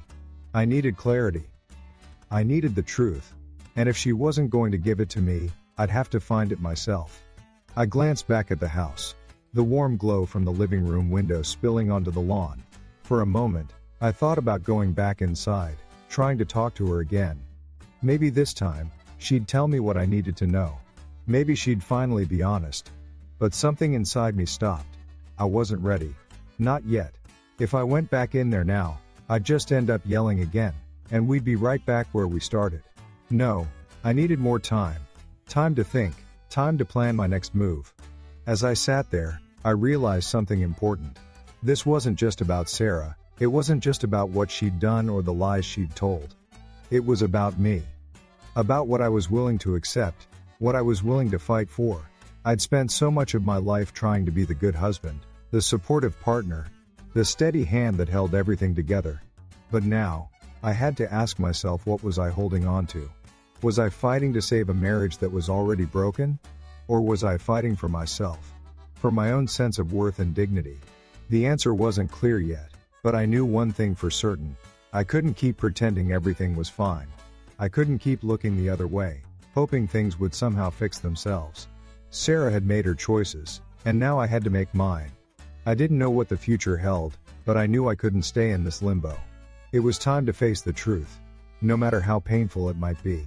I needed clarity. I needed the truth. And if she wasn't going to give it to me, I'd have to find it myself. I glanced back at the house. the warm glow from the living room window spilling onto the lawn. For a moment, I thought about going back inside, trying to talk to her again. Maybe this time, she'd tell me what I needed to know. Maybe she'd finally be honest. But something inside me stopped. I wasn't ready. Not yet. If I went back in there now, I'd just end up yelling again, and we'd be right back where we started. No, I needed more time. Time to think, time to plan my next move. As I sat there, I realized something important. This wasn't just about Sarah, it wasn't just about what she'd done or the lies she'd told. It was about me. About what I was willing to accept, what I was willing to fight for. I'd spent so much of my life trying to be the good husband, the supportive partner, the steady hand that held everything together. But now, I had to ask myself, what was I holding on to? Was I fighting to save a marriage that was already broken? Or was I fighting for myself? For my own sense of worth and dignity? The answer wasn't clear yet, but I knew one thing for certain. I couldn't keep pretending everything was fine. I couldn't keep looking the other way, hoping things would somehow fix themselves. Sarah had made her choices, and now I had to make mine. I didn't know what the future held, but I knew I couldn't stay in this limbo. It was time to face the truth, no matter how painful it might be.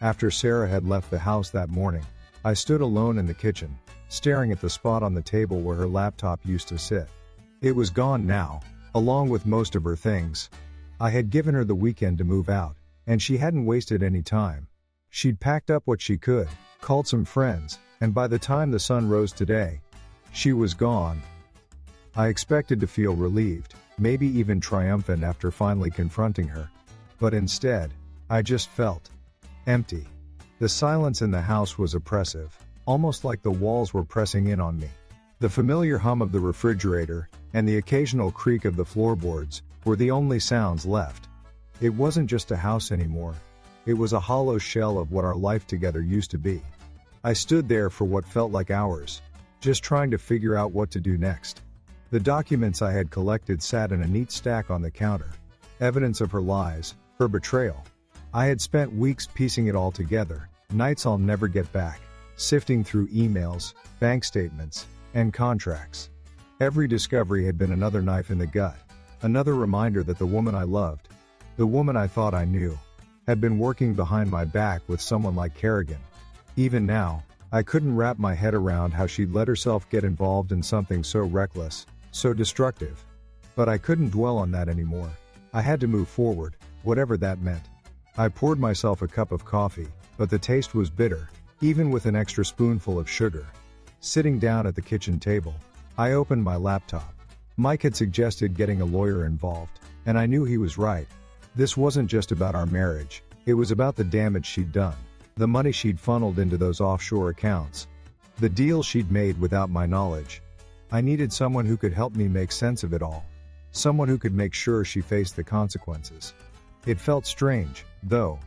After Sarah had left the house that morning, I stood alone in the kitchen, staring at the spot on the table where her laptop used to sit. It was gone now, along with most of her things. I had given her the weekend to move out, and she hadn't wasted any time. She'd packed up what she could, called some friends, and by the time the sun rose today, she was gone. I expected to feel relieved, maybe even triumphant after finally confronting her. But instead, I just felt empty. The silence in the house was oppressive, almost like the walls were pressing in on me. The familiar hum of the refrigerator and the occasional creak of the floorboards were the only sounds left. It wasn't just a house anymore. It was a hollow shell of what our life together used to be. I stood there for what felt like hours, just trying to figure out what to do next. The documents I had collected sat in a neat stack on the counter. Evidence of her lies, her betrayal. I had spent weeks piecing it all together, nights I'll never get back, sifting through emails, bank statements, and contracts. Every discovery had been another knife in the gut, another reminder that the woman I loved, the woman I thought I knew, had been working behind my back with someone like Kerrigan. Even now, I couldn't wrap my head around how she'd let herself get involved in something so reckless, so destructive. But I couldn't dwell on that anymore. I had to move forward, whatever that meant. I poured myself a cup of coffee, but the taste was bitter, even with an extra spoonful of sugar. Sitting down at the kitchen table, I opened my laptop. Mike had suggested getting a lawyer involved, and I knew he was right. This wasn't just about our marriage, it was about the damage she'd done, the money she'd funneled into those offshore accounts, the deals she'd made without my knowledge. I needed someone who could help me make sense of it all, someone who could make sure she faced the consequences. It felt strange, though,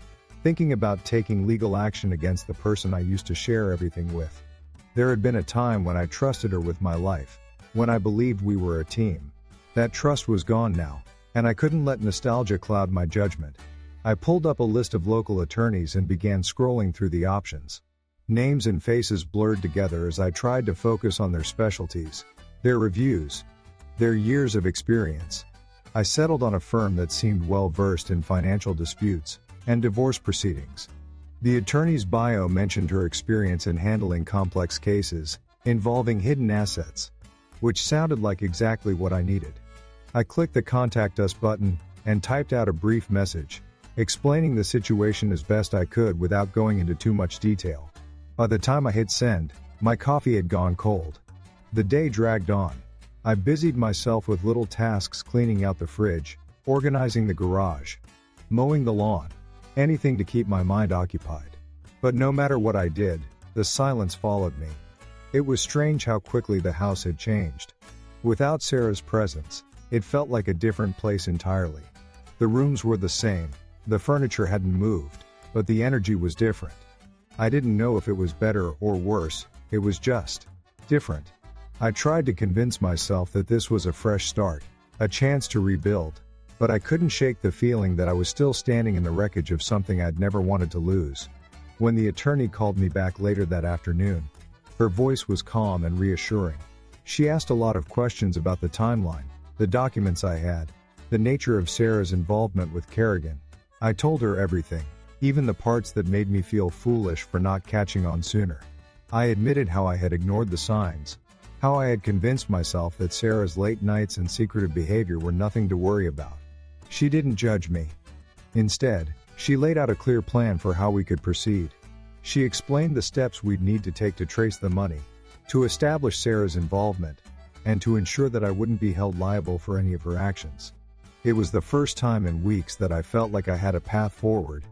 thinking about taking legal action against the person I used to share everything with. There had been a time when I trusted her with my life, when I believed we were a team. That trust was gone now, and I couldn't let nostalgia cloud my judgment. I pulled up a list of local attorneys and began scrolling through the options. Names and faces blurred together as I tried to focus on their specialties, their reviews, their years of experience. I settled on a firm that seemed well-versed in financial disputes and divorce proceedings. The attorney's bio mentioned her experience in handling complex cases involving hidden assets, which sounded like exactly what I needed. I clicked the Contact Us button and typed out a brief message, explaining the situation as best I could without going into too much detail. By the time I hit send, my coffee had gone cold. The day dragged on. I busied myself with little tasks, cleaning out the fridge, organizing the garage, mowing the lawn, anything to keep my mind occupied. But no matter what I did, the silence followed me. It was strange how quickly the house had changed. Without Sarah's presence, it felt like a different place entirely. The rooms were the same, the furniture hadn't moved, but the energy was different. I didn't know if it was better or worse, it was just different. I tried to convince myself that this was a fresh start, a chance to rebuild, but I couldn't shake the feeling that I was still standing in the wreckage of something I'd never wanted to lose. When the attorney called me back later that afternoon, her voice was calm and reassuring. She asked a lot of questions about the timeline, the documents I had, the nature of Sarah's involvement with Kerrigan. I told her everything, even the parts that made me feel foolish for not catching on sooner. I admitted how I had ignored the signs, how I had convinced myself that Sarah's late nights and secretive behavior were nothing to worry about. She didn't judge me. Instead, she laid out a clear plan for how we could proceed. She explained the steps we'd need to take to trace the money, to establish Sarah's involvement, and to ensure that I wouldn't be held liable for any of her actions. It was the first time in weeks that I felt like I had a path forward,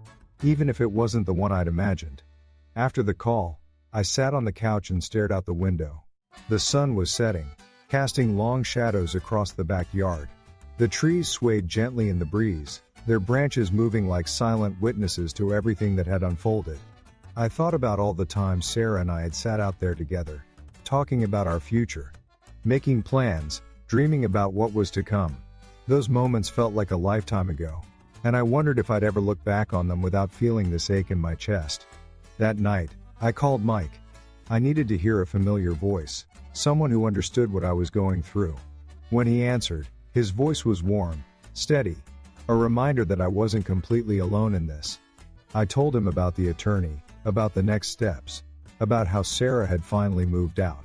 even if it wasn't the one I'd imagined. After the call, I sat on the couch and stared out the window. The sun was setting, casting long shadows across the backyard. The trees swayed gently in the breeze, their branches moving like silent witnesses to everything that had unfolded. I thought about all the times Sarah and I had sat out there together, talking about our future, making plans, dreaming about what was to come. Those moments felt like a lifetime ago, and I wondered if I'd ever look back on them without feeling this ache in my chest. That night, I called Mike. I needed to hear a familiar voice, someone who understood what I was going through. When he answered, his voice was warm, steady, a reminder that I wasn't completely alone in this. I told him about the attorney, about the next steps, about how Sarah had finally moved out.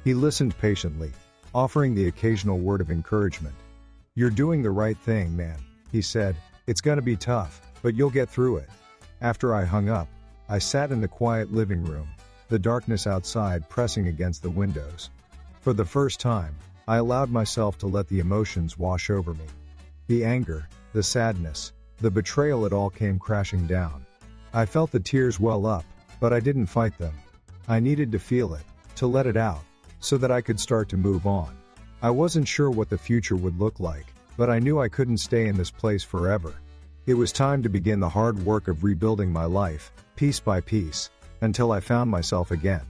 He listened patiently, offering the occasional word of encouragement. "You're doing the right thing, man," he said. "It's gonna be tough, but you'll get through it." After I hung up, I sat in the quiet living room, the darkness outside pressing against the windows. For the first time, I allowed myself to let the emotions wash over me. The anger, the sadness, the betrayal, it all came crashing down. I felt the tears well up, but I didn't fight them. I needed to feel it, to let it out, so that I could start to move on. I wasn't sure what the future would look like, but I knew I couldn't stay in this place forever. It was time to begin the hard work of rebuilding my life, piece by piece, until I found myself again.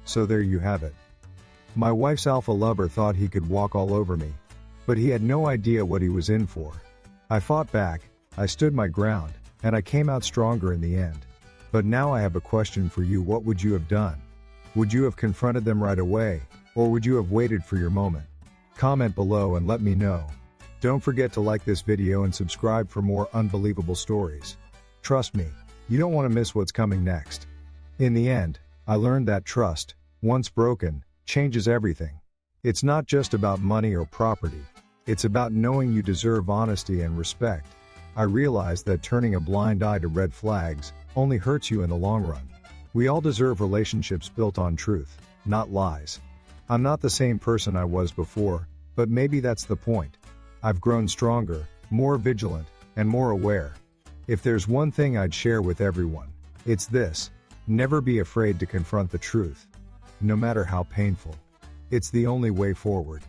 So there you have it. My wife's alpha lover thought he could walk all over me, but he had no idea what he was in for. I fought back, I stood my ground, and I came out stronger in the end. But now I have a question for you. What would you have done? Would you have confronted them right away, or would you have waited for your moment? Comment below and let me know. Don't forget to like this video and subscribe for more unbelievable stories. Trust me, you don't want to miss what's coming next. In the end, I learned that trust, once broken, changes everything. It's not just about money or property. It's about knowing you deserve honesty and respect. I realized that turning a blind eye to red flags only hurts you in the long run. We all deserve relationships built on truth, not lies. I'm not the same person I was before, but maybe that's the point. I've grown stronger, more vigilant, and more aware. If there's one thing I'd share with everyone, it's this: never be afraid to confront the truth. No matter how painful. It's the only way forward.